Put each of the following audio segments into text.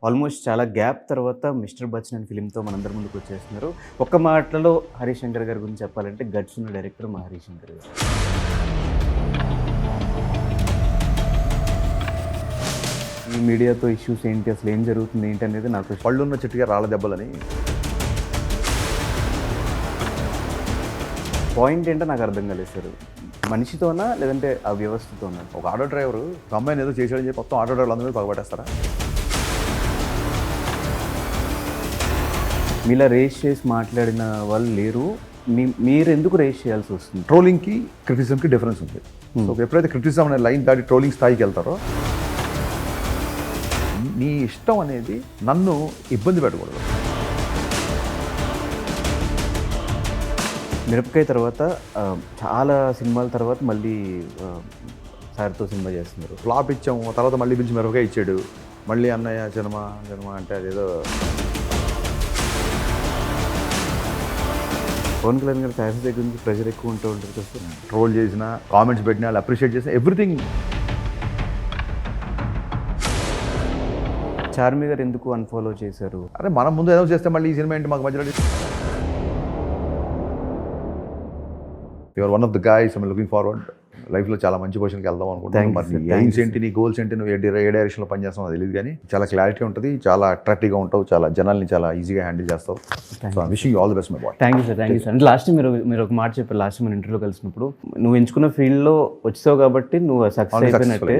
Almost చాలా gap తర్వాత mister Bachchan అనే ఫిలింతో మనందరి ముందుకు వచ్చేస్తున్నారు. ఒక్క మాటలో హరీష్ శంకర్ గారి గురించి చెప్పాలంటే గట్స్ ఉన్న డైరెక్టర్ మా హరీష్ శంకర్ గారు. ఈ మీడియాతో ఇష్యూస్ ఏంటి, అసలు ఏం జరుగుతుంది ఏంటి అనేది నాకు పళ్ళున్న చెట్టుగా రాళ్ళ దెబ్బలని. పాయింట్ ఏంటో నాకు అర్థం కాలేదు సార్. మనిషితోనా లేదంటే ఆ వ్యవస్థతోనా? ఒక ఆటో డ్రైవరు ఒక అమ్మాయిని ఏదో చేసాడని చెప్పి మొత్తం ఆటో డ్రైవర్లు అందరూ పగబట్టేస్తారా? మీలా రేస్ చేసి మాట్లాడిన వాళ్ళు లేరు. మీరు ఎందుకు రేస్ చేయాల్సి వస్తుంది? ట్రోలింగ్కి క్రిటిసిజంకి డిఫరెన్స్ ఉంది. సో ఎప్పుడైతే క్రిటిసిజం అనే లైన్ దాటి ట్రోలింగ్ స్థాయికి వెళ్తారో, నీ ఇష్టం అనేది నన్ను ఇబ్బంది పెట్టకూడదు. మిరపకాయ తర్వాత చాలా సినిమాల తర్వాత మళ్ళీ సార్తో సినిమా చేస్తున్నారు. ఫ్లాప్ ఇచ్చాము, తర్వాత మళ్ళీ పిలిచి మిరపకాయ ఇచ్చాడు, మళ్ళీ అన్నయ్య సినిమా సినిమా అంటే అదేదో. పవన్ కళ్యాణ్ గారి ఫ్యాన్స్ దగ్గర నుంచి ప్రెషర్ ఎక్కువ ఉంటూ ఉంటుంది కదా సార్. ట్రోల్ చేసిన, కామెంట్స్ పెట్టిన, వాళ్ళు అప్రిషియేట్ చేసిన ఎవ్రీథింగ్. చార్మి గారు ఎందుకు అన్ఫాలో చేశారు? అరే మనం ముందు ఏదో చేస్తే మళ్ళీ ఈ సినిమా ఏంటి మాకు మధ్యలో? Your one of the guys I'm looking forward. లైఫ్లో చాలా మంచి పొజిషన్కి వెళ్దాం అనుకుంటున్నాను. మరి ఎయిమ్స్ ఏంటి, నీ గోల్స్ ఏంటి, నువ్వు ఏ డైరెక్షన్లో పనిచేస్తావు అది తెలియదు, కానీ చాలా క్లారిటీ ఉంటుంది, చాలా అట్రాక్టివ్గా ఉంటావు, చాలా జనాల్ని చాలా ఈజీగా హ్యాండిల్ చేస్తావు. So I wishing you all the best my boy. Thank you sir, thank you sir. అంటే లాస్ట్ మీరు ఒక మాట చెప్పారు లాస్ట్ మన ఇంటర్వ్యూలో కలిసినప్పుడు, నువ్వు ఎంచుకున్న ఫీల్డ్లో వచ్చావు కాబట్టి నువ్వు సక్సెస్ అయిపోయినట్టే,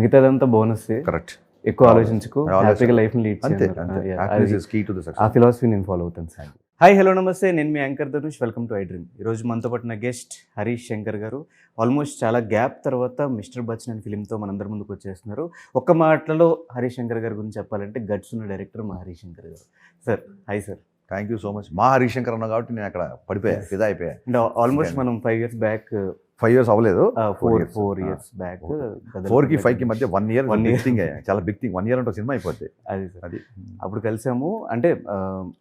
మిగతాదంతా బోనస్. కరెక్ట్. ఎక్కువ ఆలోచించుకో, హ్యాపీగా లైఫ్ని లీడ్ చేయాలి. ఆ ఫిలాసఫీ నేను ఫాలో అవుతాను సార్. హాయ్, హలో, నమస్తే. నేను మీ anchor Dhanush. Welcome to iDream. ఈరోజు మనతో పాటు నా గెస్ట్ హరీష్ శంకర్ గారు. ఆల్మోస్ట్ చాలా గ్యాప్ తర్వాత మిస్టర్ బచ్చన్ అనే ఫిలింతో మనందరి ముందుకు వచ్చేస్తున్నారు. ఒక్క మాటలో హరీష్ శంకర్ గారి గురించి చెప్పాలంటే గట్స్ ఉన్న డైరెక్టర్ మా హరీష్ శంకర్ గారు. Sir, hi sir. Thank you so much. మా హరీష్ శంకర్ అన్నా కాబట్టి నేను అక్కడ పడిపోయా, ఫిదా అయిపోయా. అంటే ఆల్మోస్ట్ మనం 5 years బ్యాక్, 5 years అవ్వలేదు, 4 years బ్యాక్, 4కి 5కి మధ్య 1 year థింగ్ అయ్యా. చాలా బిగ్ థింగ్. 1 year అంటే సినిమా అయిపోద్ది. అది సార్, అది అప్పుడు కలిసాము. అంటే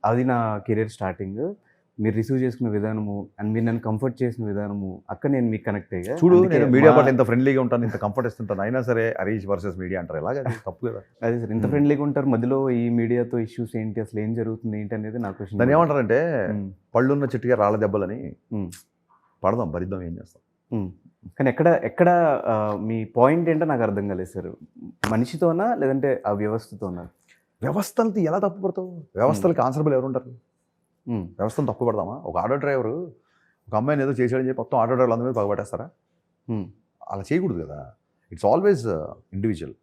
అది నా కెరీర్ స్టార్టింగ్. మీరు రిసీవ్ చేసుకున్న విధానము అండ్ మీరు నన్ను కంఫర్ట్ చేసిన విధానము, అక్కడ నేను మీకు కనెక్ట్ అయ్యా. చూడు, నేను మీడియా పట్ల ఎంత ఫ్రెండ్లీగా ఉంటాను, ఇంత కంఫర్ట్ ఇస్తుంటాను, అయినా సరే హరీష్ వర్సెస్ మీడియా అంటారు. ఎలాగ? తప్పు కదా. అదే సార్, ఇంత ఫ్రెండ్లీగా ఉంటారు, మధ్యలో ఈ మీడియాతో ఇష్యూస్ ఏంటి, అసలు ఏం జరుగుతుంది ఏంటి అనేది నాకు క్వశ్చన్. దాన్ని ఏమంటారంటే పళ్ళున్న చెట్టుగా రాళ్ళ దెబ్బలని. పడదాం, భరిద్దాం, ఏం చేస్తాం. కానీ ఎక్కడ మీ పాయింట్ ఏంటో నాకు అర్థం కాలేదు సార్. మనిషితోనా లేదంటే ఆ వ్యవస్థతోనా? వ్యవస్థలతో ఎలా తప్పు పడతావు? వ్యవస్థలకు ఆన్సరబుల్ ఎవరు ఉంటారు? వ్యవస్థను తప్పు పడదామా? ఒక ఆటో డ్రైవరు ఒక అమ్మాయిని ఏదో చేసాడని చెప్పి మొత్తం ఆటో డ్రైవర్లు అందరి మీద పగబట్టేస్తారా? అలా చేయకూడదు కదా. It's always individual.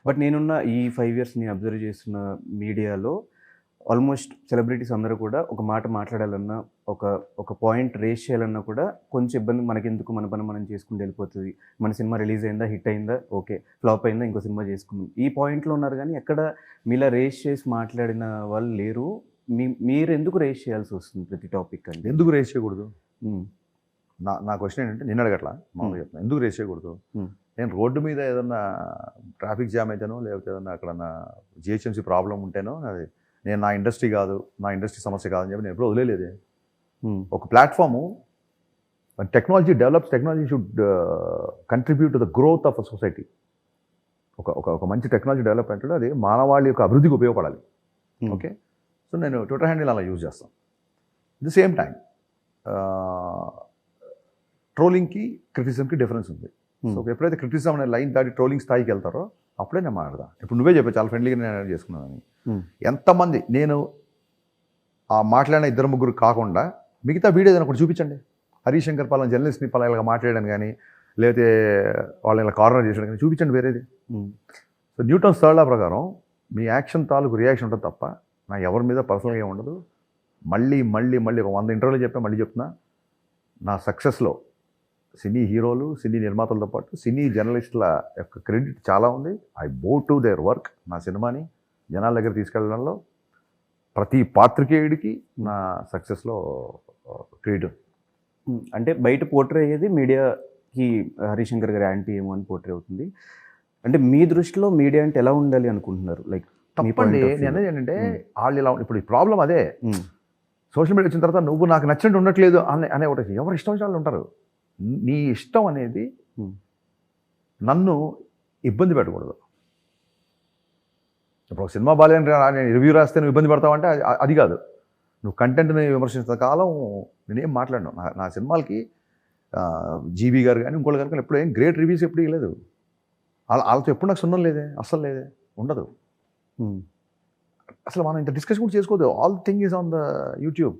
బట్ నేనున్న ఈ 5 years నేను అబ్జర్వ్ చేస్తున్న మీడియాలో ఆల్మోస్ట్ సెలబ్రిటీస్ అందరూ కూడా ఒక మాట మాట్లాడాలన్నా, ఒక పాయింట్ రేస్ చేయాలన్నా కూడా కొంచెం ఇబ్బంది. మనకెందుకు, మన పని మనం చేసుకుంటూ వెళ్ళిపోతుంది. మన సినిమా రిలీజ్ అయిందా, హిట్ అయిందా, ఓకే, ఫ్లాప్ అయిందా, ఇంకో సినిమా చేసుకుందాం, ఈ పాయింట్లో ఉన్నారు. కానీ ఎక్కడ మీలా రేస్ చేసి మాట్లాడిన వాళ్ళు లేరు. మీరు ఎందుకు రేస్ చేయాల్సి వస్తుంది ప్రతి టాపిక్? అంటే ఎందుకు రేస్ చేయకూడదు? నా క్వశ్చన్ ఏంటంటే, నిన్న అడగట్లా, మామూలుగా చెప్తాను, ఎందుకు రేస్ చేయకూడదు? నేను రోడ్డు మీద ఏదన్నా ట్రాఫిక్ జామ్ అయితేనో, లేకపోతే ఏదన్నా అక్కడ జిహెచ్ఎంసీ ప్రాబ్లం ఉంటేనో, అది నేను నా ఇండస్ట్రీ కాదు, నా ఇండస్ట్రీ సమస్య కాదని చెప్పి నేను ఎప్పుడు వదిలేదే. ఒక platform, technology develops, technology should contribute to the growth of a society. ఒక మంచి టెక్నాలజీ డెవలప్మెంట్ అది మానవాళి యొక్క అభివృద్ధికి ఉపయోగపడాలి. ఓకే, సో నేను ట్విట్టర్ హ్యాండిల్ అలా యూజ్ చేస్తాను. ది సేమ్ టైం ట్రోలింగ్కి క్రిటిసిజంకి డిఫరెన్స్ ఉంది. సో ఎప్పుడైతే క్రిటిసిజం అనే లైన్ దాటి ట్రోలింగ్ స్థాయికి వెళ్తారో అప్పుడే నేను మాట్లాడదా. ఇప్పుడు నువ్వే చెప్పావు చాలా ఫ్రెండ్లీగా నేను చేసుకున్నాను. ఎంతమంది నేను ఆ మాట్లాడిన 2-3 కాకుండా మిగతా వీడియో ఏదైనా ఒకటి చూపించండి. హరీష్ శంకర్ పలానా జర్నలిస్ట్ని పలానా ఇలా మాట్లాడాను కానీ, లేకపోతే వాళ్ళని ఇలా కార్నర్ చేసాడు కానీ చూపించండి వేరేది. సో న్యూటన్ థర్డ్ లా ప్రకారం మీ యాక్షన్ తాలూకు రియాక్షన్ ఉంటుంది తప్ప నా ఎవరి మీద పర్సనల్గా ఏమి ఉండదు. మళ్ళీ ఒక 100 ఇంటర్వ్యూలు చెప్పా, మళ్ళీ చెప్తున్నా, నా సక్సెస్లో సినీ హీరోలు, సినీ నిర్మాతలతో పాటు సినీ జర్నలిస్టుల యొక్క క్రెడిట్ చాలా ఉంది. ఐ బో టు దేర్ వర్క్. నా సినిమాని జనాల దగ్గర తీసుకెళ్ళడంలో ప్రతి పాత్రికేయుడికి నా సక్సెస్లో క్రెడిట్. అంటే బయట పోర్ట్రే అయ్యేది మీడియాకి హరీష్ శంకర్ గారి యాంటీ ఏమో అని పోర్ట్రే అవుతుంది. అంటే మీ దృష్టిలో మీడియా అంటే ఎలా ఉండాలి అనుకుంటున్నారు? లైక్ తప్పండి. నేను అనేది ఏంటంటే, వాళ్ళు ఇలా ఇప్పుడు ఈ ప్రాబ్లం అదే. సోషల్ మీడియా వచ్చిన తర్వాత నువ్వు నాకు నచ్చినట్టు ఉండట్లేదు అనే ఒకటి, ఎవరు ఇష్టం వచ్చిన వాళ్ళు ఉంటారు. నీ ఇష్టం అనేది నన్ను ఇబ్బంది పెట్టకూడదు. ఇప్పుడు ఒక సినిమా బాగాలేని నేను రివ్యూ రాస్తే నువ్వు ఇబ్బంది పడతావంటే అది కాదు. నువ్వు కంటెంట్ని విమర్శించిన కాలం నేనేం మాట్లాడను. నా సినిమాలకి జీబీ గారు కానీ ఇంకోళ్ళు గారు కానీ ఎప్పుడు ఏం గ్రేట్ రివ్యూస్ ఎప్పుడు ఇవ్వలేదు. వాళ్ళతో ఎప్పుడు నాకు సున్నం లేదే, అస్సలు లేదే, ఉండదు. అసలు మనం ఇంత డిస్కషన్ కూడా చేసుకోవద్దు. All thing is on the YouTube.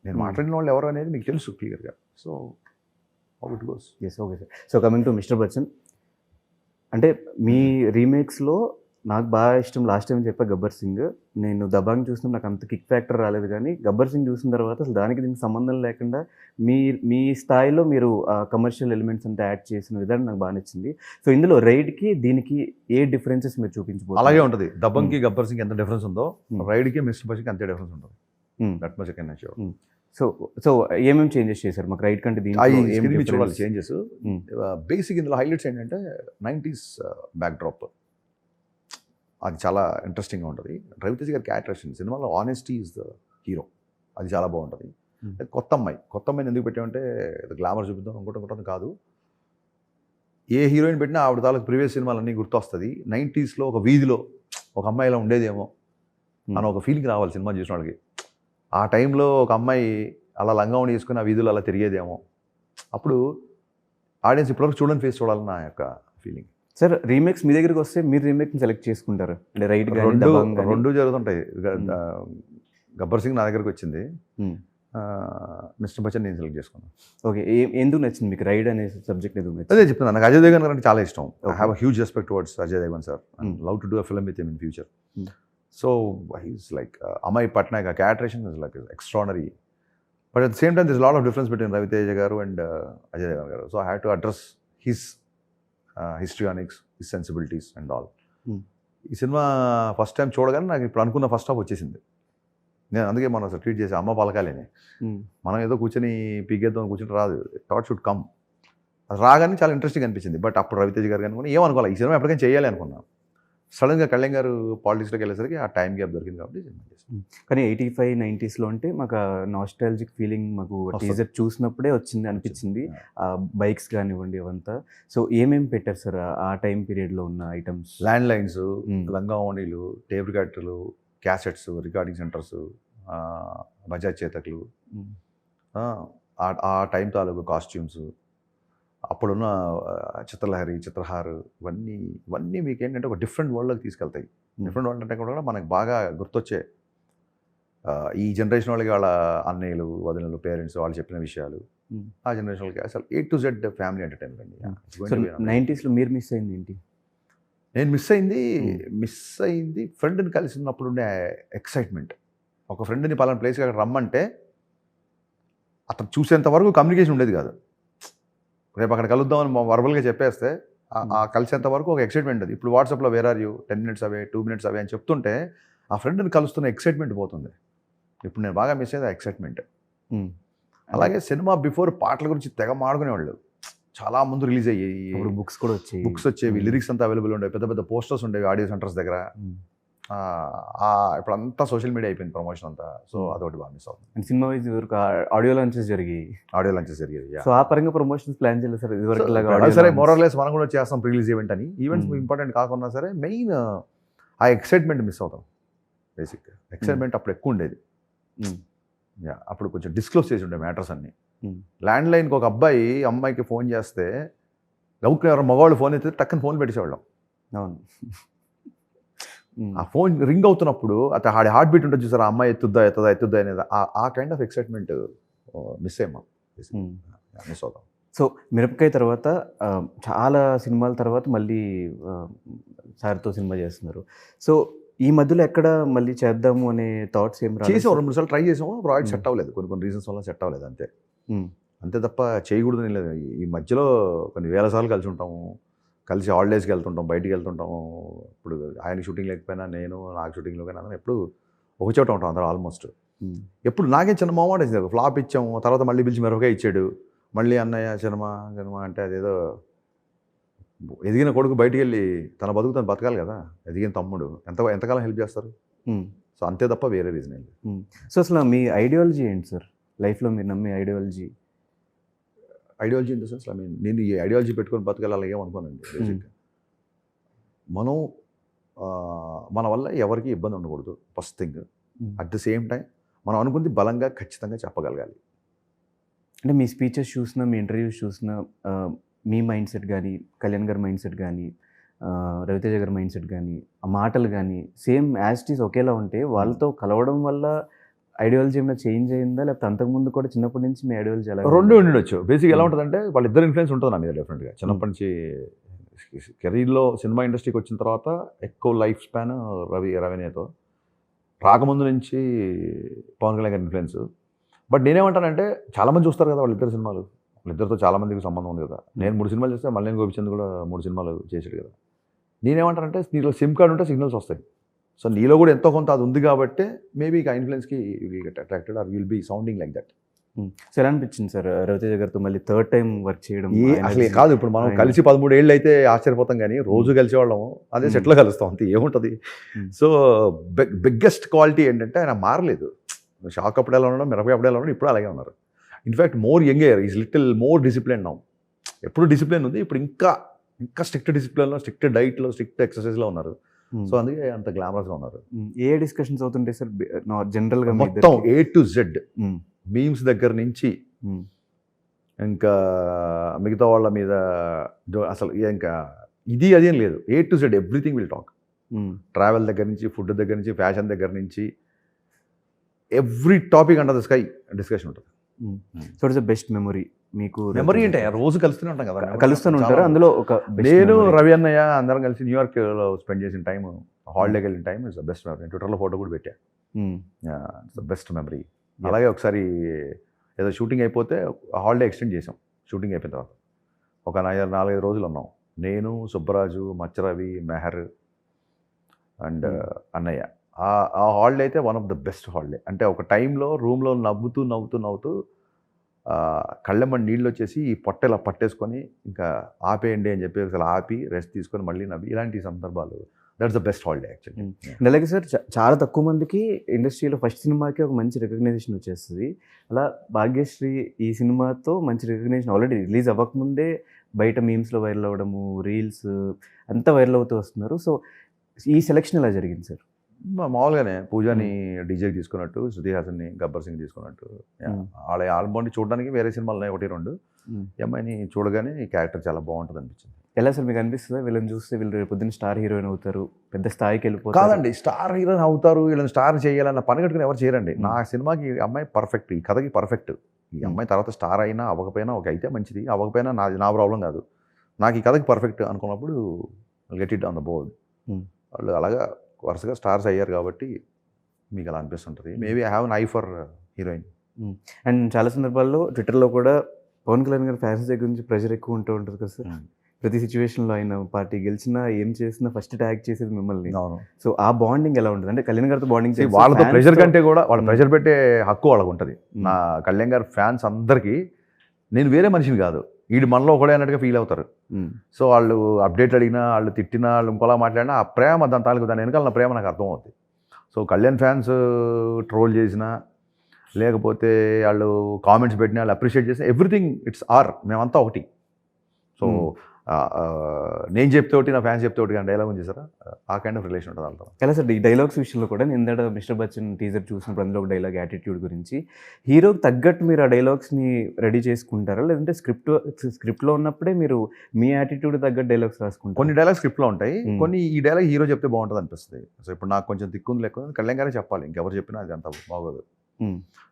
నేను మాట్లాడిన వాళ్ళు ఎవరు అనేది మీకు తెలుసు క్లియర్గా. So how it goes. Yes, okay sir. So coming to mister Bachchan, అంటే మీ రీమేక్స్లో నాకు బాగా ఇష్టం, లాస్ట్ టైం చెప్పా గబ్బర్ సింగ్. నేను దబాంగ్ చూసిన నాకు అంత కిక్ ఫ్యాక్టర్ రాలేదు, కానీ గబ్బర్ సింగ్ చూసిన తర్వాత అసలు దానికి దీనికి సంబంధం లేకుండా మీ స్థాయిలో మీరు కమర్షియల్ ఎలిమెంట్స్ అంతా యాడ్ చేసిన విధానం నాకు బాగా నచ్చింది. సో ఇందులో రైడ్కి దీనికి ఏ డిఫరెన్సెస్ మీరు చూపించబోతున్నారు? అలాగే ఉంటుంది. దబంగ్కి గబ్బర్ సింగ్ ఎంత డిఫరెన్స్ ఉందో రైడ్కి మిస్టర్ బచ్చన్కి అంతే డిఫరెన్స్ ఉంటుంది. That much I can assure. So ఏమేమి చేంజెస్ చేశారు మాకు రైడ్ కంటే దీనికి? చూడాలి చేంజెస్. బేసిక్ ఇందులో హైలైట్స్ ఏంటంటే 90s బ్యాక్డ్రాప్, అది చాలా ఇంట్రెస్టింగ్గా ఉంటుంది. రవితేజ గారి క్యారెక్టరేషన్ సినిమాలో ఆనెస్టీ ఈజ్ ద హీరో, అది చాలా బాగుంటుంది. కొత్త అమ్మాయిని ఎందుకు పెట్టామంటే గ్లామర్ చూపిద్దాం అనుకుంటుంది కాదు. ఏ హీరోయిన్ పెట్టినా ఆవిడ తాలూకు ప్రీవియస్ సినిమాలన్నీ గుర్తొస్తుంది. 90sలో ఒక వీధిలో ఒక అమ్మాయి ఇలా ఉండేదేమో అని ఒక ఫీలింగ్ రావాలి సినిమా చూసిన వాళ్ళకి. ఆ టైంలో ఒక అమ్మాయి అలా లంగావణి వేసుకుని ఆ వీధిలో అలా తిరిగేదేమో. అప్పుడు ఆడియన్స్ ఇప్పటివరకు చూడని ఫేస్ చూడాలని నా యొక్క ఫీలింగ్. సార్ రీమేక్స్ మీ దగ్గరికి వస్తే మీరు రీమేక్ని సెలెక్ట్ చేసుకుంటారు అంటే రైట్? రెండు జరుగుతుంటాయి. గబ్బర్ సింగ్ నా దగ్గరికి వచ్చింది, మిస్టర్ బచ్చన్ నేను సెలెక్ట్ చేసుకున్నాను. ఓకే, ఎందుకు నచ్చింది మీకు రైడ్ అనే సబ్జెక్ట్? ఎందుకు నచ్చింది? అదే చెప్తున్నాను, నాకు అజయ్ దేవగన్ అంటే చాలా ఇష్టం. I have a huge respect towards Ajay Devgan sir and love to do a film with him in future. So he's like Amay Patnaik characterisation is like extraordinary, but at the same time this lot of difference between Raviteja garu and Ajay Devgan garu. So I have to address his histrionics, his sensibilities and all. ఈ cinema first time చూడగానే నాకు ఇప్పుడు అనుకున్న first half వచ్చేసింది. నేను అందుకే మనం అసలు ట్రీట్ చేసి అమ్మ పలకాలని, మనం ఏదో కూర్చొని పీకేద్దాం కూర్చొని రాదు, థాట్ షుడ్ కమ్. అది రాగానే చాలా ఇంట్రెస్టింగ్ అనిపించింది. బట్ అప్పుడు రవితేజ గారు అనుకుని ఏమనుకోవాలి, ఈ సినిమా ఎప్పటికైనా చేయాలి అనుకున్నాను. సడన్గా కళ్యాణ్ గారు పాలిటిక్స్లోకి వెళ్ళేసరికి ఆ టైం గ్యాప్ దొరికింది కాబట్టి సినిమా చేసాం. కానీ 85, 90sలో అంటే మాకు నాస్టాలజిక్ ఫీలింగ్ మాకు టీజర్ చూసినప్పుడే వచ్చింది అనిపించింది. బైక్స్ కానివ్వండి అవంతా. సో ఏమేమి పెట్టారు సార్ ఆ టైం పీరియడ్లో ఉన్న ఐటమ్స్? ల్యాండ్ లైన్స్, లంగావణిలు, టేప్ రికార్డర్లు, క్యాసెట్స్, రికార్డింగ్ సెంటర్స్, బజాజ్ చేతకులు, ఆ టైం తాలూకు కాస్ట్యూమ్స్, అప్పుడున్న చిత్రలహరి, చిత్రహార్, ఇవన్నీ మీకు ఏంటంటే ఒక డిఫరెంట్ వరల్డ్లోకి తీసుకెళ్తాయి. డిఫరెంట్ వరల్డ్ అంటే కూడా మనకు బాగా గుర్తొచ్చే ఈ జనరేషన్ వాళ్ళకి వాళ్ళ అన్నయ్యలు, వదినలు, పేరెంట్స్ వాళ్ళు చెప్పిన విషయాలు, ఆ జనరేషన్ వాళ్ళకి అసలు A to Z family entertainment అండి. 90sలో మీరు మిస్ అయింది ఏంటి? నేను మిస్ అయింది ఫ్రెండ్ని కలిసి ఉన్నప్పుడు ఉండే ఎక్సైట్మెంట్. ఒక ఫ్రెండ్ని పలానా ప్లేస్కి అక్కడ రమ్మంటే అతను చూసేంత వరకు కమ్యూనికేషన్ ఉండేది కాదు. రేపు అక్కడ కలుద్దామని వర్బల్గా చెప్పేస్తే ఆ కలిసేంత వరకు ఒక ఎక్సైట్మెంట్ అది. ఇప్పుడు వాట్సాప్లో where are you 10 minutes away, 2 minutes away అని చెప్తుంటే ఆ ఫ్రెండ్ని కలుస్తున్న ఎక్సైట్మెంట్ పోతుంది. ఇప్పుడు నేను బాగా మిస్ అయ్యేది ఆ ఎక్సైట్మెంట్. అలాగే సినిమా బిఫోర్ పాటల గురించి తెగ మాడుకునేవాళ్ళు. చాలా ముందు రిలీజ్ అయ్యాయి, బుక్స్ వచ్చేవి, లిరిక్స్ అంతా అవైలబుల్ ఉండేవి, పెద్ద పెద్ద పోస్టర్స్ ఉండేవి ఆడియో సెంటర్స్ దగ్గర. ఇప్పుడు అంతా సోషల్ మీడియా అయిపోయింది ప్రమోషన్ అంతా. సో అదొకటి బాగా మిస్ అవుతుంది. సినిమా ఆడియో లాంచెస్ జరిగాయి. సో ఆ పరంగా ప్రమోషన్స్ ప్లాన్ చేయలేదు సార్ ఇదివరకు? సరే, మోరల్లెస్ మనం కూడా చేస్తాం ప్రీ రిలీజ్ ఈవెంట్ అని. ఈవెంట్స్ ఇంపార్టెంట్ కాకుండా సరే మెయిన్ ఆ ఎక్సైట్మెంట్ మిస్ అవుతాం. బేసిక్ ఎక్సైట్మెంట్ అప్పుడు ఎక్కువ ఉండేది. అప్పుడు కొంచెం డిస్క్లోజ్ చేసి ఉండే మ్యాటర్స్ అన్ని. ల్యాండ్ లైన్కి ఒక అమ్మాయికి ఫోన్ చేస్తే గౌకి ఎవరు మగవాళ్ళు ఫోన్ అయితే టక్కని ఫోన్ పెట్టేసేవాళ్ళం. అవును. ఆ ఫోన్ రింగ్ అవుతున్నప్పుడు అతను హార్ట్ బీట్ ఉంటుంది చూసారు, ఆ అమ్మాయి ఎత్తుద్దా అనేది ఆ కైండ్ ఆఫ్ ఎక్సైట్మెంట్ మిస్ అవుతాం. సో మిరపకాయ తర్వాత చాలా సినిమాల తర్వాత మళ్ళీ సార్తో సినిమా చేస్తున్నారు. సో ఈ మధ్యలో ఎక్కడ మళ్ళీ చేద్దాము అనే థాట్స్ ఏం రాలేదు? చేసాం, 2-3 సార్లు ట్రై చేసాము, ప్రాజెక్ట్ సెట్ అవ్వలేదు. కొన్ని రీజన్స్ వల్ల సెట్ అవ్వలేదు, అంతే తప్ప చేయకూడదని లేదు. ఈ మధ్యలో కొన్ని వేల సార్లు కలిసి ఉంటాము, కలిసి హాలిడేస్కి వెళ్తుంటాం, బయటికి వెళ్తుంటాము. ఇప్పుడు ఆయన షూటింగ్ లేకపోయినా నేను నాకు షూటింగ్లో కానీ అందరం ఎప్పుడు ఒక చోట ఉంటాం అందరూ ఆల్మోస్ట్. ఎప్పుడు నాకే చిన్న మొహమాట వేసింది. ఫ్లాప్ ఇచ్చాము, తర్వాత మళ్ళీ పిలిచి మిరపకాయ ఇచ్చాడు, మళ్ళీ అన్నయ్య సినిమా అంటే అదేదో ఎదిగిన కొడుకు బయటికి వెళ్ళి తన బతుకు తను బతకాలి కదా, ఎదిగిన తమ్ముడు ఎంతకాలం హెల్ప్ చేస్తారు. సో అంతే తప్ప వేరే రీజన్ ఏంటి. సో అసలు మీ ఐడియాలజీ ఏంటి సార్ లైఫ్లో? మీరు నమ్మే ఐడియాలజీ ఇన్ ద సెన్స్ నేను ఈ ఐడియాలజీ పెట్టుకొని బతకాలి అలాగే అనుకోనండి. బేసిక్గా మనం మన వల్ల ఎవరికి ఇబ్బంది ఉండకూడదు first thing. At the same time మనం అనుకుంది బలంగా ఖచ్చితంగా చెప్పగలగాలి. అంటే మీ స్పీచెస్ చూసినా, మీ ఇంటర్వ్యూస్ చూసినా మీ మైండ్ సెట్ కానీ, కళ్యాణ్ గారి మైండ్ సెట్ కానీ, రవితేజ గారి మైండ్ సెట్ కానీ, ఆ మాటలు కానీ సేమ్ యాజ్ ఇట్ ఈస్ ఒకేలా ఉంటే వాళ్ళతో కలవడం వల్ల ఐడియాలజీ ఏమైనా చేంజ్ అయిందా? లేకపోతే అంతకుముందు కూడా చిన్నప్పటి నుంచి మీ ఐడియాలజీ ఎలా రెండు ఉండొచ్చు. బేసిక్ ఎలా ఉంటుందంటే వాళ్ళిద్దరు ఇన్ఫ్లుయెన్స్ ఉంటుంది నా మీద డెఫినెట్గా. చిన్నప్పటి నుంచి కెరీర్లో సినిమా ఇండస్ట్రీకి వచ్చిన తర్వాత ఎక్కువ లైఫ్ స్పాన్ రవినేతో, రాకముందు నుంచి పవన్ కళ్యాణ్ గారి ఇన్ఫ్లుయెన్స్. బట్ నేనేమంటానంటే చాలామంది చూస్తారు కదా వాళ్ళిద్దరు సినిమాలు, వాళ్ళిద్దరితో చాలామందికి సంబంధం ఉంది కదా. నేను 3 సినిమాలు చేస్తే మల్లేని గోపిచంద్ కూడా 3 సినిమాలు చేసాడు కదా. నేనేమంటానంటే నీలో సిమ్ కార్డ్ ఉంటే సిగ్నల్స్ వస్తాయి. సో నీలో కూడా ఎంతో కొంత అది ఉంది కాబట్టి మేబీ ఆ ఇన్ఫ్లుయెన్స్కి will get attracted or will be sounding like that. So ఎలా అనిపించింది సార్ రవితేజ గారితో మళ్ళీ థర్డ్ టైం వర్క్ చేయడం? అసలు కాదు, ఇప్పుడు మనం కలిసి 13 ఏళ్ళు అయితే ఆశ్చర్యపోతాం, కానీ రోజు కలిసి వాళ్ళము అదే సెట్లో కలుస్తాం అంతే, ఏముంటుంది. సో బిగ్గెస్ట్ క్వాలిటీ ఏంటంటే ఆయన మారలేదు. షాక్ అప్పుడు ఎలా ఉండడం, మిరపకాయ అప్పుడు ఎలా ఉండడం, ఇప్పుడు అలాగే ఉన్నారు. In fact more younger, is little more discipline now. ఎప్పుడు డిసిప్లిన్ ఉంది, ఇప్పుడు ఇంకా స్ట్రిక్ట్ డిసిప్లిన్లో, స్ట్రిక్ట్ డైట్లో, స్ట్రిక్ట్ ఎక్సర్సైజ్లో ఉన్నారు. సో అందుకే అంత గ్లామరస్గా ఉన్నారు. ఏ డిస్కషన్స్ అవుతుంటాయి సార్ జనరల్గా? మొత్తం A to Z, మీమ్స్ దగ్గర నుంచి ఇంకా మిగతా వాళ్ళ మీద అసలు ఇంకా ఇది అదేం లేదు. A to Z everything will talk. Travel దగ్గర నుంచి, ఫుడ్ దగ్గర నుంచి, ఫ్యాషన్ దగ్గర నుంచి, every topic under the sky discussion ఉంటుంది. So it's the best memory మీకు? మెమరీ అంటే రోజు కలుస్తూనే ఉంటాం కదా, కలుస్తూనే ఉంటారు. అందులో ఒక నేను రవి అన్నయ్య అందరం కలిసి న్యూయార్క్లో స్పెండ్ చేసిన టైం, హాలిడేకి వెళ్ళిన time is the best memory. ట్విట్టర్లో ఫోటో కూడా పెట్టా. It's the best memory. అలాగే ఒకసారి ఏదో షూటింగ్ అయిపోతే హాలిడే ఎక్స్టెండ్ చేసాం. షూటింగ్ అయిపోయిన తర్వాత ఒక 4-5 రోజులు ఉన్నాం. నేను, సుబ్బరాజు, మచ్చరవి, మెహర్ అండ్ అన్నయ్య. ఆ హాలిడే అయితే one of the best holiday. అంటే ఒక టైంలో రూమ్లో నవ్వుతూ కళ్ళెమ్మని నీళ్ళు వచ్చేసి ఈ పొట్ట ఇలా పట్టేసుకొని ఇంకా ఆపేయండి అని చెప్పి అసలు ఆపి రెస్ట్ తీసుకొని మళ్ళీ నవ్వి, ఇలాంటి సందర్భాలు, that's the best holiday actually. అలాగే సార్ చాలా తక్కువ మందికి ఇండస్ట్రీలో ఫస్ట్ సినిమాకి ఒక మంచి రికగ్నైజేషన్ వచ్చేస్తుంది. అలా భాగ్యశ్రీ ఈ సినిమాతో మంచి రికగ్నైజేషన్ ఆల్రెడీ రిలీజ్ అవ్వకముందే బయట మీమ్స్లో వైరల్ అవ్వడము, రీల్స్ అంతా వైరల్ అవుతూ వస్తున్నారు. సో ఈ సెలెక్షన్ ఎలా జరిగింది సార్? మామూలుగానే పూజాని డీజేకి తీసుకున్నట్టు, శృతి హాసన్ని గబ్బర్ సింగ్ తీసుకున్నట్టు, వాళ్ళ ఆల్బమ్ చూడడానికి వేరే సినిమాలు ఉన్నాయి 1-2. ఈ అమ్మాయిని చూడగానే ఈ క్యారెక్టర్ చాలా బాగుంటుంది అనిపించింది. ఎలా సార్ మీకు అనిపిస్తుందా వీళ్ళని చూస్తే వీళ్ళు రేపు పొద్దున్న స్టార్ హీరోయిన్ అవుతారు, పెద్ద స్థాయికి వెళ్ళిపోతారు? కాదండి, స్టార్ హీరోయిన్ అవుతారు, వీళ్ళని స్టార్ చేయాలన్న పని కట్టుకుని ఎవరు చేయరండి. నా సినిమాకి ఈ అమ్మాయి పర్ఫెక్ట్, ఈ కథకి పర్ఫెక్ట్. ఈ అమ్మాయి తర్వాత స్టార్ అయినా అవ్వకపోయినా ఒక అయితే మంచిది, అవ్వకపోయినా నా ప్రాబ్లం కాదు. నాకు ఈ కథకి పర్ఫెక్ట్ అనుకున్నప్పుడు get it on the board. వాళ్ళు అలాగా వరుసగా స్టార్స్ అయ్యారు కాబట్టి మీకు అలా అనిపిస్తుంటుంది. Maybe I have N I for heroine. And చాలా సందర్భాల్లో ట్విట్టర్లో కూడా పవన్ కళ్యాణ్ గారి ఫ్యాన్స్ దగ్గర నుంచి ప్రెషర్ ఎక్కువ ఉంటూ ఉంటుంది కదా సార్. ప్రతి సిచ్యువేషన్లో ఆయన పార్టీ గెలిచినా ఏం చేసినా ఫస్ట్ ట్యాగ్ చేసేది మిమ్మల్ని. సో ఆ బాండింగ్ ఎలా ఉంటుంది? అంటే కళ్యాణ్ గారితో బాండింగ్ వాళ్ళతో ప్రెషర్ కంటే కూడా వాళ్ళు ప్రెషర్ పెట్టే హక్కు వాళ్ళకు ఉంటుంది. నా కళ్యాణ్ గారి ఫ్యాన్స్ అందరికీ నేను వేరే మనిషిని కాదు, వీడు మనలో ఒకడే అన్నట్టుగా ఫీల్ అవుతారు. సో వాళ్ళు అప్డేట్ అడిగినా, వాళ్ళు తిట్టినా, వాళ్ళు ఇంకోలా మాట్లాడినా ఆ ప్రేమ దాని తాలూకు, దాని వెనకాల నా ప్రేమ నాకు అర్థమవుతుంది. సో కళ్యాణ్ ఫ్యాన్స్ ట్రోల్ చేసినా, లేకపోతే వాళ్ళు కామెంట్స్ పెట్టినా, వాళ్ళు అప్రిషియేట్ చేసినా, ఎవ్రీథింగ్ ఇట్స్ ఆర్, మేమంతా ఒకటి. సో నేను చెప్తే ఒకటి, నా ఫ్యాన్స్ చెప్తే ఒకటి, కానీ డైలాగ్ ఉంది సార్, ఆ కైండ్ ఆఫ్ రిలేషన్ ఉంటుంది వాళ్ళతో. ఎలా సార్ ఈ డైలాగ్స్ విషయంలో కూడా నేను మిస్టర్ బచ్చన్ టీజర్ చూసినప్పుడు అందులో ఒక డైలాగ్ యాటిట్యూడ్ గురించి, హీరోకి తగ్గట్టు మీరు ఆ డైలాగ్స్ని రెడీ చేసుకుంటారా, లేదంటే స్క్రిప్ట్లో ఉన్నప్పుడే మీరు మీ యాటిట్యూడ్ తగ్గట్టు డైలాగ్స్ రాసుకుంటారు? కొన్ని డైలాగ్స్ స్క్రిప్ట్లో ఉంటాయి, కొన్ని ఈ డైలాగ్ హీరో చెప్తే బాగుంటుంది అనిపిస్తుంది. సో ఇప్పుడు నాకు కొంచెం దిక్కుంది లేకుండా కళ్యాణ్ గారే చెప్పాలి, ఇంకెవరు చెప్పినా అది అంత బాగోదు.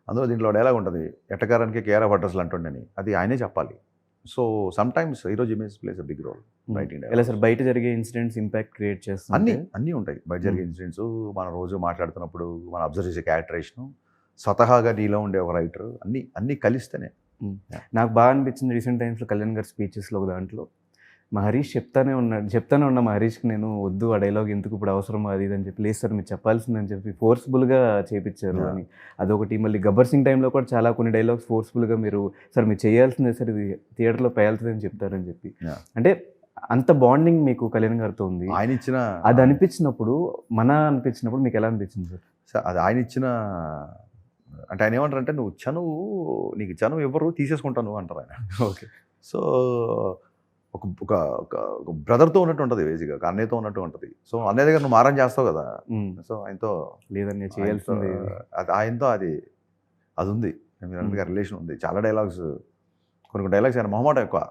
అందులో దీంట్లో డైలాగ్ ఉంటుంది, ఎట్టకారానికి కేర్ ఆఫ్ అడ్రస్లు అంటుండని, అది ఆయనే చెప్పాలి. So sometimes heroes image plays a big role writing. ఎలా సార్ బయట జరిగే ఇన్సిడెంట్స్ ఇంపాక్ట్ క్రియేట్ చేస్తుంది? అన్నీ ఉంటాయి బయట జరిగే ఇన్సిడెంట్స్. మనం రోజు మాట్లాడుతున్నప్పుడు మనం అబ్జర్వ్ చేసే క్యారెక్టరేషను, స్వతహాగా నీలో ఉండే ఒక రైటర్, అన్నీ కలిస్తేనే. నాకు బాగా అనిపించింది రీసెంట్ టైమ్స్లో కళ్యాణ్ గారి స్పీచెస్లో ఒక దాంట్లో మా హరీష్ చెప్తానే ఉన్నా మా హరీష్కి నేను వద్దు ఆ డైలాగ్ ఎందుకు ఇప్పుడు అవసరం అది ఇది అని చెప్పి, లేదు సార్ మీరు చెప్పాల్సిందని చెప్పి ఫోర్స్ఫుల్గా చేయించారు అని. అదొకటి. మళ్ళీ గబ్బర్ సింగ్ టైంలో కూడా చాలా కొన్ని డైలాగ్స్ ఫోర్స్ఫుల్గా మీరు సార్ మీరు చేయాల్సిందే సార్, ఇది థియేటర్లో పేలుతుందని చెప్తారని చెప్పి. అంటే అంత బాండింగ్ మీకు కళ్యాణ్ గారితో ఉంది. ఆయన ఇచ్చిన అది అనిపించినప్పుడు మీకు ఎలా అనిపించింది సార్? అది ఆయన ఇచ్చిన, అంటే ఆయన ఏమంటారంటే నీకు చనువు ఎవరు తీసేసుకుంటాను అంటారు ఆయన. ఓకే. సో ఒక ఒక ఒక బ్రదర్తో ఉన్నట్టు ఉంటుంది బేసిక్గా, ఒక అన్నయ్యతో ఉన్నట్టు ఉంటుంది. సో అన్నయ్య దగ్గర నువ్వు మారం చేస్తావు కదా, సో ఆయనతో లేదని చేయాల్సింది. ఆయనతో అది ఉంది, మీరు అందుకే రిలేషన్ ఉంది. చాలా డైలాగ్స్, కొన్ని డైలాగ్స్ ఆయన మొహమాట ఎక్కువ,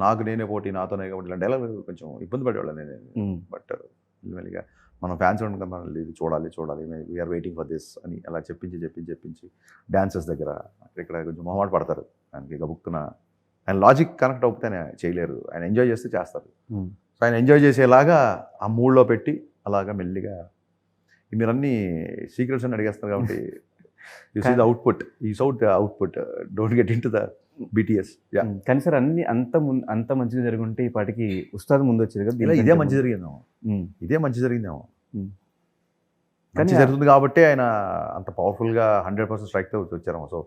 నాకు నేనే పోటీ నాతోనే కాబట్టి ఇలాంటి డైలాగ్ కొంచెం ఇబ్బంది పడేవాళ్ళం నేను. బట్ మెల్లిగా మనం ఫ్యాన్స్ ఉండగా మనం ఇది చూడాలి వీఆర్ వెయిటింగ్ ఫర్ దిస్ అని అలా చెప్పించి డాన్సర్స్ దగ్గర ఇక్కడ కొంచెం మొహమాట పడతారు. ఆయనకి గబుక్కున ఆయన లాజిక్ కనెక్ట్ అవుతే ఆయన చేయలేరు, ఆయన ఎంజాయ్ చేస్తే చేస్తారు. సో ఆయన ఎంజాయ్ చేసేలాగా ఆ మూడ్లో పెట్టి అలాగా మెల్లిగా మీరు అన్ని సీక్రెట్స్ అని అడిగేస్తారు కాబట్టి this is output, output, don't get in to the BTS. కానీ సార్ అన్ని అంత మంచిగా జరుగుంటే ఈ పాటికి ఉస్తాద్ ముందు వచ్చేది కదా. ఇలా ఇదే మంచి జరిగిందేమో, మంచి జరుగుతుంది కాబట్టి ఆయన అంత పవర్ఫుల్గా 100% స్ట్రైక్తో వచ్చారేమో. సో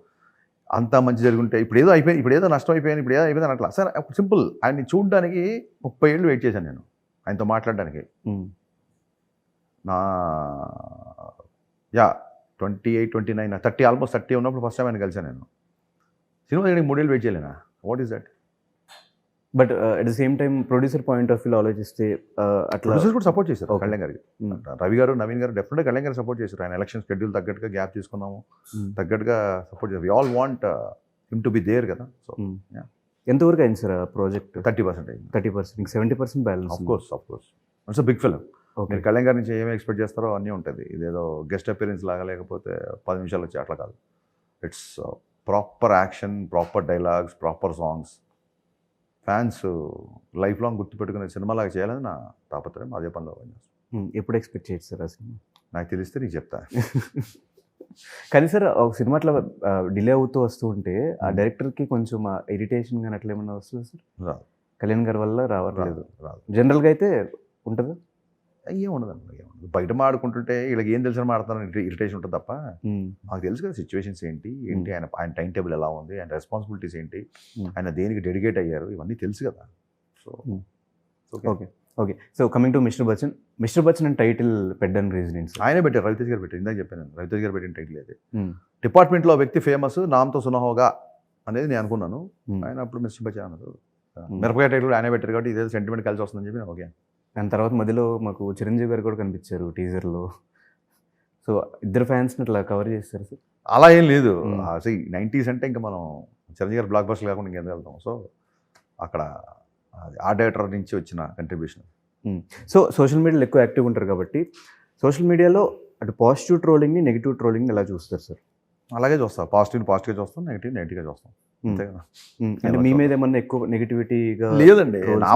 అంత మంచి జరుగుంటే ఇప్పుడు ఏదో అయిపోయింది, ఇప్పుడు ఏదో నష్టం అయిపోయింది, ఇప్పుడు ఏదో అయిపోయింది అట్లా. సార్ సింపుల్, ఆయన్ని చూడడానికి 30 ఏళ్ళు వెయిట్ చేశాను నేను ఆయనతో మాట్లాడడానికి. నా 28, 29, 30 ఆల్మోస్ట్ 30 ఉన్నప్పుడు ఫస్ట్ టైం ఆయన కలిసాను నేను. సినిమా దగ్గరికి 3 ఏళ్ళు వెయిట్ చేయలేనా? What is that? But at the same time producer point of వ్యూలో ఆలోచిస్తే అట్లా ప్రొడ్యూసర్ కూడా సపోర్ట్ చేశారు కళ్యాణ్ గారికి. రవి గారు, నవీన్ గారు డెఫినెట్గా కళ్యాణ్ గారు సపోర్ట్ చేశారు. ఆయన ఎలక్షన్ షెడ్యూల్ తగ్గట్టుగా గ్యాప్ తీసుకున్నాము, తగ్గట్టుగా సపోర్ట్ చేశారు. We all want him to be there కదా. సో ఎంతవరకు అయింది సార్ ప్రాజెక్ట్? 30% అయింది. 30%, 70% balance. Of course it's big film. మీరు కళ్యాణ్ గారి నుంచి ఏమేమి ఎక్స్పెక్ట్ చేస్తారో అన్నీ ఉంటుంది. ఇదేదో గెస్ట్ అపియరెన్స్ లాగా, లేకపోతే 10 నిమిషాలు వచ్చి అట్లా కాదు. It's proper action, proper dialogues, proper songs. Fans life long గుర్తుపెట్టుకునే సినిమాలాగా చేయాలని నా తాపత్రయం. అదే పనిలో ఎప్పుడు ఎక్స్పెక్ట్ చేయొచ్చు సార్ ఆ సినిమా? నాకు తెలిస్తే నీకు చెప్తా. కానీ సార్ ఒక సినిమా అట్లా డిలే అవుతూ వస్తూ ఉంటే ఆ డైరెక్టర్కి కొంచెం ఇరిటేషన్ కానీ అట్లా ఏమన్నా వస్తుంది సార్? రాదు. కళ్యాణ్ గారి వల్ల రావట్లేదు. రాదు. జనరల్గా అయితే ఉంటుందా? ఏముండదండి, బయట మాడుకుంటుంటే వీళ్ళకి ఏం తెలిసిన మాడుతానని ఇరిటేషన్ ఉంటుంది తప్ప మాకు తెలుసు కదా సిచ్యువేషన్స్ ఏంటి ఆయన టైం టేబుల్ ఎలా ఉంది, ఆయన రెస్పాన్సిబిలిటీస్ ఏంటి, ఆయన దేనికి డెడికేట్ అయ్యారు, ఇవన్నీ తెలుసు కదా. So okay. So coming to mister Bachchan అని టైటిల్ పెట్టడానికి రీజన్ ఏంటి? ఆయనే పెట్టారు, రవితేజ్ గారు పెట్టారు. ఇందాక చెప్పాను, రవితేజ్ గారు పెట్టిన టైటిల్ అయితే. డిపార్ట్మెంట్లో వ్యక్తి ఫేమస్, నామ్తో సునహోగా అనేది నేను అనుకున్నాను. ఆయన అప్పుడు మిస్టర్ బచ్చన్ అన్నారు. మిరపకాయ టైటిల్ ఆయన పెట్టారు కాబట్టి ఇదే సెంటిమెంట్ కలిసి వస్తుందని చెప్పి ఓకే. దాని తర్వాత మధ్యలో మాకు చిరంజీవి గారు కూడా కనిపించారు టీజర్లో. సో ఇద్దరు ఫ్యాన్స్ని అట్లా కవర్ చేస్తారు సార్? అలా ఏం లేదు. 90s అంటే ఇంకా మనం చిరంజీవి గారు బ్లాక్ బస్టర్ కాకుండా ఇంకెందుకు వెళ్తాం. సో అక్కడ ఆ డైరెక్టర్ నుంచి వచ్చిన కంట్రిబ్యూషన్. సో సోషల్ మీడియాలో ఎక్కువ యాక్టివ్ ఉంటారు కాబట్టి సోషల్ మీడియాలో అటు పాజిటివ్ ట్రోలింగ్ని, నెగిటివ్ ట్రోలింగ్ని ఎలా చూస్తారు సార్? అలాగే చూస్తాం. పాజిటివ్గా చూస్తాం, నెగిటివ్గా చూస్తాం. అంతే కదా. అంటే మీ మీద ఏమన్నా ఎక్కువ నెగిటివిటీగా? లేదండి, నా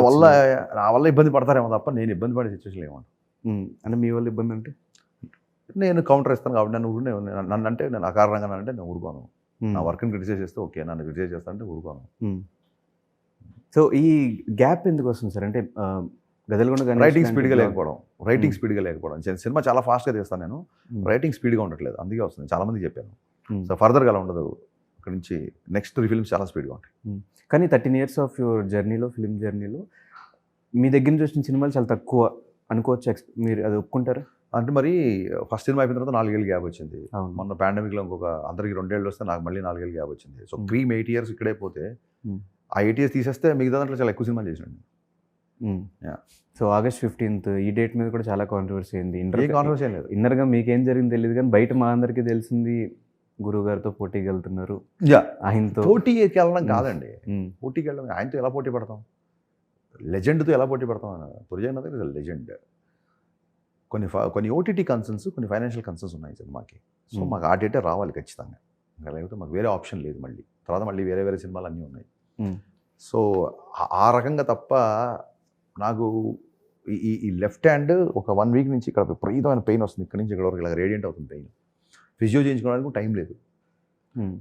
వల్ల ఇబ్బంది పడతారేమో తప్ప నేను ఇబ్బంది పడే సిచ్యువేషన్ ఏమో. అంటే మీ వల్ల ఇబ్బంది అంటే నేను కౌంటర్ ఇస్తాను కాబట్టి నన్ను అంటే నేను అకారణంగా అంటే నేను ఊరుకోను. నా వర్క్ని క్రిటిసైజ్ చేస్తే ఓకే, నన్ను క్రిటిసైజ్ చేస్తా అంటే ఊరుకోను. సో ఈ గ్యాప్ ఎందుకు వస్తుంది సార్? అంటే గదలగొండ రైటింగ్ స్పీడ్గా లేకపోవడం. సినిమా చాలా ఫాస్ట్గా తీస్తాను నేను, రైటింగ్ స్పీడ్గా ఉండట్లేదు, అందుకే వస్తుంది. చాలామందికి చెప్పాను. సో ఫర్దర్గా అలా ఉండదు, అక్కడ నుంచి నెక్స్ట్ 3 ఫిల్మ్స్ చాలా స్పీడ్గా ఉంటాయి. కానీ 13 years ఆఫ్ యువర్ జర్నీలో, ఫిల్మ్ జర్నీలో మీ దగ్గర నుంచి వచ్చిన సినిమాలు చాలా తక్కువ అనుకోవచ్చు. మీరు అది ఒప్పుకుంటారా? అంటే మరి ఫస్ట్ సినిమా అయిపోయిన తర్వాత 4 ఏళ్ళు గ్యాప్ వచ్చింది. మొన్న పాండమిక్లో ఇంకొక అందరికి 2 ఏళ్ళు వస్తే నాకు మళ్ళీ 4 ఏళ్ళు గ్యాప్ వచ్చింది. సో 8 years ఇక్కడే పోతే ఆ 8 years తీసేస్తే మిగతా దాంట్లో చాలా ఎక్కువ సినిమాలు చేసినాను. సో August 15th ఈ డేట్ మీద కూడా చాలా కాంట్రవర్సీ అయింది. కాంట్రవర్సీ లేదు. ఇన్నర్గా మీకేం జరిగింది తెలియదు, కానీ బయట మా అందరికీ తెలిసింది గురువు గారితో పోటీకి వెళ్తున్నారు. ఆయనతో పోటీకి వెళ్ళడం కాదండి, పోటీకి వెళ్ళడం ఆయనతో ఎలా పోటీ పడతాం, లెజెండ్తో ఎలా పోటీ పడతాం? తుర్జనగర్ ఇస్ లెజెండ్. కొన్ని ఓటీటీ కన్సర్న్స్, కొన్ని ఫైనాన్షియల్ కన్సర్న్స్ ఉన్నాయి సినిమాకి. సో మాకు ఆ డేటే రావాలి ఖచ్చితంగా, ఇంకా లేకపోతే మాకు వేరే ఆప్షన్ లేదు. మళ్ళీ వేరే సినిమాలు అన్నీ ఉన్నాయి. సో ఆ రకంగా తప్ప నాకు ఈ లెఫ్ట్ హ్యాండ్ ఒక 1 week నుంచి ఇక్కడ విపరీతమైన పెయిన్ వస్తుంది. ఇక్కడ నుంచి ఇక్కడ వరకు ఇలా రేడియంట్ అవుతుంది పెయిన్. ఫిజియో చేయించుకోవడానికి టైం లేదు.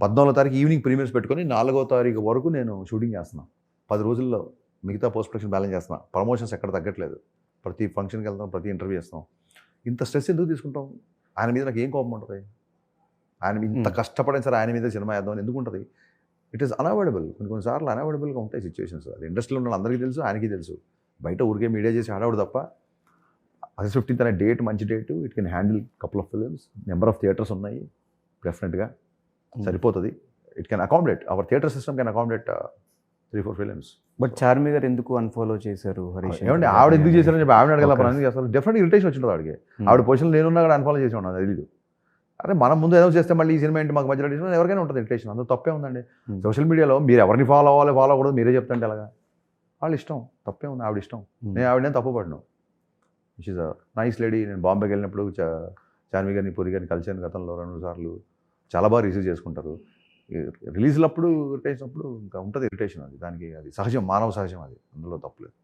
14వ తారీఖు ఈవినింగ్ ప్రీమియర్స్ పెట్టుకొని 4వ తారీఖు వరకు నేను షూటింగ్ చేస్తున్నాను. 10 రోజుల్లో మిగతా పోస్ట్ ప్రొడక్షన్ బ్యాలెన్స్ చేస్తున్నాను. ప్రమోషన్స్ ఎక్కడ తగ్గట్లేదు, ప్రతి ఫంక్షన్కి వెళ్తాం, ప్రతి ఇంటర్వ్యూ చేస్తాం. ఇంత స్ట్రెస్ ఎందుకు తీసుకుంటాం? ఆయన మీద నాకు ఏం కోపం ఉంటుంది? ఆయన ఇంత కష్టపడిన సరే ఆయన మీద సినిమా వేద్దామని ఎందుకు ఉంటుంది? It is unavoidable. కొన్నిసార్లు అన్అవాయిడబుల్గా ఉంటాయి సిచ్యువేషన్స్. అది ఇండస్ట్రీలో ఉన్న అందరికీ తెలుసు, ఆయనకి తెలుసు. బయట ఊరికే మీడియా చేసి ఆడవడు తప్ప. August 15th అనే డేట్ మంచి date. It can handle couple of films, number of theatres ఉన్నాయి, డెఫినెట్గా సరిపోతుంది. It can accommodate, our theatre system can accommodate 3-4 films. But Charmi garu ఎందుకు అన్ఫాలో చేశారు హరీష్? ఏమండి ఆవిడ ఎందుకు చేశారని చెప్పి ఆవిడ అడగల, ఎందుకు చేస్తారు? డెఫినెట్ ఇరిటేషన్ వచ్చింటుంది ఆవిడకి. ఆవిడ పొజిషన్ నేనున్నా కూడా అన్ఫాలో చేసి ఉన్నాను, తెలియదు. అరే మనం ముందు ఏదో చేస్తే మళ్ళీ ఈ సినిమా ఏంటి మాకు మధ్యలో ఇరిటేషన్, ఎవరికైనా ఉంటుంది ఇరిటేషన్, అందులో తప్పే ఉందండి. సోషల్ మీడియాలో మీరు ఎవరిని ఫాలో అవ్వాలి ఫాలో అవ్వకూడదు మీరే చెప్తుంటే ఎలాగా? వాళ్ళ ఇష్టం, తప్పే ఉంది, ఆవిడ ఇష్టం. నేను ఆవిడనే తప్పు పడ్డాను. Which is a nice lady. నేను బాంబేకి వెళ్ళినప్పుడు చార్మి గారిని పూరి గారిని కలిసాను గతంలో 2 సార్లు. చాలా బాగా రిసీవ్ చేసుకుంటారు. రిలీజ్లప్పుడు ఇరిటేషన్ అప్పుడు ఇంకా ఉంటుంది ఇరిటేషన్, అది దానికి అది సహజం, మానవ సహజం, అది అందులో తప్పలేదు.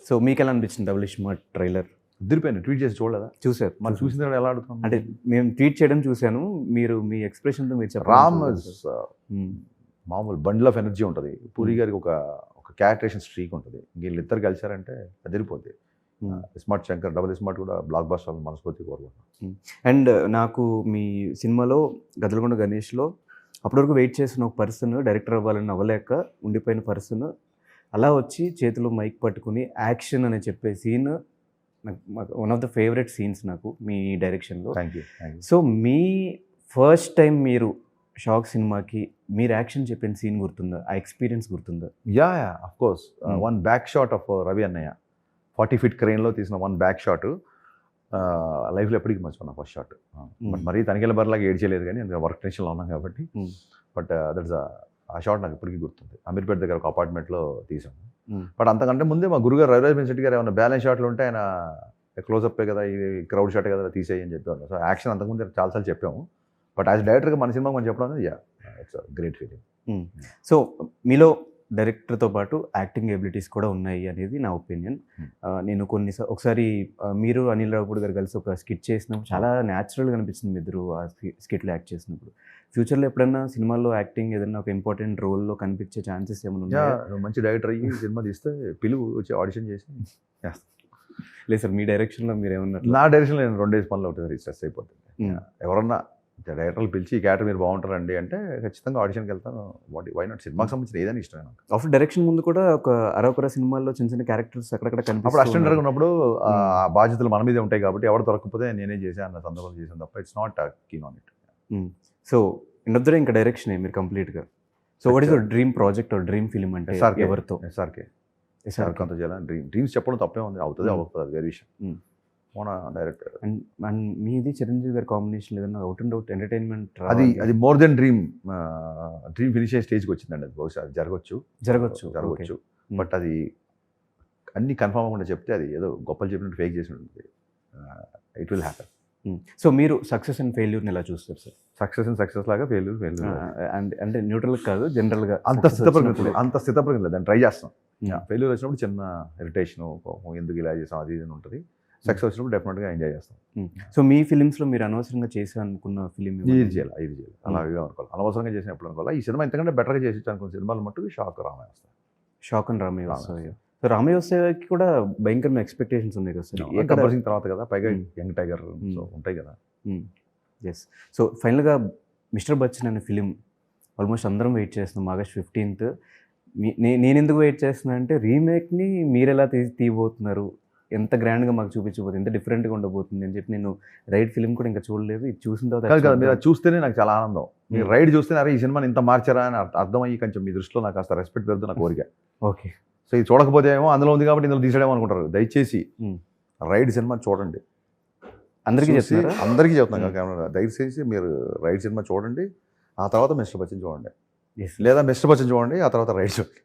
సో మీకు ఎలా అనిపించింది డబుల్ స్మార్ట్ ట్రైలర్? ఉద్దిరిపోయాను. ట్వీట్ చేసి చూడలేదా? చూసారు. మనం చూసిన తర్వాత ఎలా అడుగుతాం అంటే మేము ట్వీట్ చేయడం చూశాను, మీరు మీ ఎక్స్ప్రెషన్తో మీరు రామ్ చెప్పారు. మామూలు బండిల్ ఆఫ్ ఎనర్జీ ఉంటుంది. పూరి గారికి ఒక క్యారెక్టరేషన్ స్ట్రీక్ ఉంటుంది. వీళ్ళిద్దరు కలిసారంటే అదిరిపోద్ది. స్మార్ట్ శంకర్, డబుల్ స్మార్ట్ కూడా బ్లాక్ బస్టర్ మనస్ఫూర్తి కోరుకుంటున్నాను. అండ్ నాకు మీ సినిమాలో గదలగొండ గణేష్లో అప్పటి వరకు వెయిట్ చేసిన ఒక పర్సన్ డైరెక్టర్ అవ్వాలని అవ్వలేక ఉండిపోయిన పర్సన్ అలా వచ్చి చేతిలో మైక్ పట్టుకుని యాక్షన్ అని చెప్పే సీన్ నాకు one of the favourite scenes నాకు మీ డైరెక్షన్లో. Thank you. So me first time మీరు షాక్ సినిమాకి మీరు యాక్షన్ చెప్పిన సీన్ గుర్తుందా? ఆ ఎక్స్పీరియన్స్ గుర్తుందా? Yeah of course. One back shot of Ravi అన్నయ్య 40 feet క్రెయిన్లో తీసిన వన్ బ్యాక్ షాట్ లైఫ్లో ఎప్పటికీ మర్చిపోయినా ఫస్ట్ షాట్. బట్ మరీ తనిఖీల బరిలాగా ఏడ్చేయలేదు కానీ అందుకే వర్క్ టెన్షన్లో ఉన్నాం కాబట్టి. బట్ దట్స్ ఆ షాట్ నాకు ఇప్పటికీ గుర్తుంది. అమీర్పేట దగ్గర ఒక అపార్ట్మెంట్లో తీసాము. బట్ అంతకంటే ముందే మా గురుగారు రవిరాజ్ శెట్టి గారు ఏమైనా బ్యాలెన్స్ షాట్లు ఉంటే ఆయన క్లోజప్పే కదా, ఇది క్రౌడ్ షాటే కదా తీసేయి అని చెప్పేవాళ్ళు. సో యాక్షన్ అంతకుముందు చాలాసార్లు చెప్పాము. బట్ యాజ్ డైరెక్టర్గా మన సినిమాకి మనం చెప్పడం అనేది ఇట్స్ గ్రేట్ ఫీలింగ్. సో మీలో డైరెక్టర్తో పాటు యాక్టింగ్ ఎబిలిటీస్ కూడా ఉన్నాయి అనేది నా ఒపీనియన్. నేను ఒకసారి మీరు అనిల్ రావుపూడి గారు కలిసి ఒక స్కిట్ చేసినప్పుడు చాలా న్యాచురల్గా అనిపించింది మీ ఇద్దరు ఆ స్కిట్లో యాక్ట్ చేసినప్పుడు. ఫ్యూచర్లో ఎప్పుడైనా సినిమాలో యాక్టింగ్ ఏదైనా ఒక ఇంపార్టెంట్ రోల్లో కనిపించే ఛాన్సెస్ ఏమైనా ఉన్నాయా? మంచి డైరెక్టర్ అయ్యి సినిమా తీస్తే పిలువు వచ్చి ఆడిషన్ చేసి. లేదు సార్, మీ డైరెక్షన్లో మీరు ఏమన్నా? నా డైరెక్షన్లో నేను 2 days పనిలో ఒకటి స్ట్రెస్ అయిపోతుంది. ఎవరన్నా డైరెక్టర్లు పిలిచి ఈ క్యారెక్టర్ మీరు బాగుంటారండి అంటే ఖచ్చితంగా ఆడిషన్కి వెళ్తాను. Why not? సినిమాకి సంబంధించిన ఏదైనా ఇష్టమే నాకు. ఆఫ్టర్ డైరెక్షన్ ముందు కూడా ఒక అరొకర సినిమాల్లో చిన్న చిన్న క్యారెక్టర్స్ అక్కడక్కడ అప్పుడు కనిపిస్తాయి. అసిస్టెంట్ డైరెక్టర్ ఉన్నప్పుడు ఆ బాధ్యతలు మన మీదే ఉంటాయి కాబట్టి ఎవరు దొరకకపోతే నేనే చేశాను అన్న సందర్భాలు చేశాను తప్ప it's not keen on it. So ఇంకొద్దరే ఇంకా డైరెక్షన్ మీరు కంప్లీట్గా. So what is your dream project or dream film అంటే ఎవరితో? ఎస్ఆర్కే అంత చేయాలని డ్రీమ్స్ చెప్పడం తప్పే ఉంది, అవుతుంది అవ్వకపోతుంది అది వేరే విషయం. మన డైరెక్టర్ అండ్ మీది చిరంజీవి గారి కాంబినేషన్ ఏదైనా అవుట్ అండ్ అవుట్ ఎంటర్టైన్మెంట్ అది మోర్ దెన్ డ్రీమ్ ఫినిష్ అయ్యే స్టేజ్కి వచ్చిందండి. అది బహుశా జరగవచ్చు. బట్ అది అన్ని కన్ఫర్మ్ అవ్వకుండా చెప్తే అది ఏదో గొప్పలు చెప్పినట్టు ఫేక్ చేసినట్టు ఇట్ విల్ హ్యాపన్. సో మీరు సక్సెస్ అండ్ ఫెయిల్యూర్ని ఎలా చూస్తారు సార్? సక్సెస్ లాగా ఫెయిల్యూర్ అంటే న్యూట్రల్ కాదు, జనరల్గా అంత స్థితప్రజ్ఞ లేదు, దాన్ని ట్రై చేస్తాం. ఫెయిల్యూర్ వచ్చినప్పుడు చిన్న ఇరిటేషను, ఎందుకు ఇలా చేసాం అది ఇది ఉంటుంది. సక్సెస్ వచ్చినప్పుడు డెఫినెట్గా ఎంజాయ్ చేస్తాం. సో మీ ఫిలిమ్స్లో మీరు అనవసరంగా చేసి అనుకున్న ఫిలిం ఇది చేయాలి అలాగే అనుకోవాలి, అనవసరంగా చేసినప్పుడు అనుకోవాలి. ఈ సినిమా ఇంతకంటే బెటర్గా చేసి అనుకున్న సినిమాలు మట్టుకు షాక్ రామయ్య వస్తాయి. షాక్ అండ్ రామయ్య వస్తాయి. సో రామయ్య వస్తాయికి కూడా భయంకరమైన ఎక్స్పెక్టేషన్స్ ఉన్నాయి కదా సార్. గబ్బర్ సింగ్ తర్వాత కదా, పైగా యంగ్ టైగర్ ఉంటాయి కదా. ఎస్. సో ఫైనల్గా మిస్టర్ బచ్చన్ అనే ఫిలిం ఆల్మోస్ట్ అందరం వెయిట్ చేస్తున్నాం ఆగస్ట్ 15th. నేను ఎందుకు వెయిట్ చేస్తున్నా అంటే రీమేక్ని మీరు ఎలా తీయబోతున్నారు, ఎంత గ్రాండ్గా మాకు చూపించబోతుంది, ఎంత డిఫరెంట్గా ఉండబోతుంది అని చెప్పి నేను రైడ్ ఫిలిం కూడా ఇంకా చూడలేదు. ఇది చూసిన తర్వాత కదా మీరు చూస్తేనే నాకు చాలా ఆనందం. మీరు రైడ్ చూస్తేనే అరే ఈ సినిమాని ఇంత మార్చారా అని అర్థమయ్యి కొంచెం మీ దృష్టిలో నాకు కాస్త రెస్పెక్ట్ పెడుతుంది నా కోరిక. ఓకే. సో ఇది చూడకపోతే ఏమో అందులో ఉంది కాబట్టి ఇందులో తీసేయడం అనుకుంటారు. దయచేసి రైడ్ సినిమా చూడండి. అందరికీ చెప్తున్నాను కెమెరా, దయచేసి మీరు రైడ్ సినిమా చూడండి, ఆ తర్వాత మిస్టర్ బచ్చన్ చూడండి, లేదా మిస్టర్ బచ్చన్ చూడండి, ఆ తర్వాత రైడ్ చూడండి.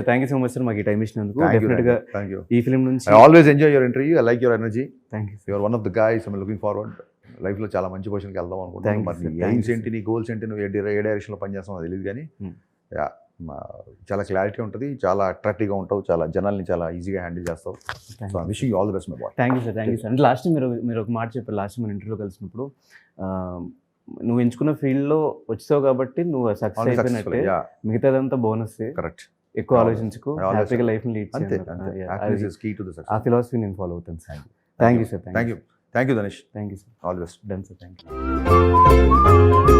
Thank you so much sir మాకు ఈ టైం ఇచ్చినందుకు. డెఫినెట్గా ఈ ఫిలిం నుంచి I always enjoy your interview, I like your energy. Thank you. Your one of the guys I'm looking forward. లైఫ్లో చాలా మంచి పొజిషన్కి వెళ్దాం అనుకుంటున్నాను. మరి నీ ఎయిమ్స్ ఏంటి, నీ గోల్స్ ఏంటి, నువ్వు ఏ డైరెక్షన్లో పనిచేస్తావు అది తెలియదు కానీ చాలా క్లారిటీ ఉంటుంది, చాలా అట్రాక్టివ్గా ఉంటావు, చాలా జనాల్ని చాలా ఈజీగా హ్యాండిల్ చేస్తావు. So I wishing you all the best my boy. Thank you sir. అంటే లాస్ట్ మీరు ఒక మాట చెప్పారు లాస్ట్ మన ఇంటర్వ్యూలో కలిసినప్పుడు, నువ్వు ఎంచుకున్న ఫీల్డ్లో వచ్చావు కాబట్టి నువ్వు సక్సెస్ అయిపోయినట్టే, మిగతాదంతా బోనస్. కరెక్ట్. ఎక్కువ ఆలోచించుకో, హ్యాపీగా లైఫ్ని లీడ్ చేయాలి. ఆ ఫిలాసఫీ నేను ఫాలో అవుతాను sir. Thank you sir. Thank you Dhanesh. Thank you sir. All the best. Done sir. Thank you.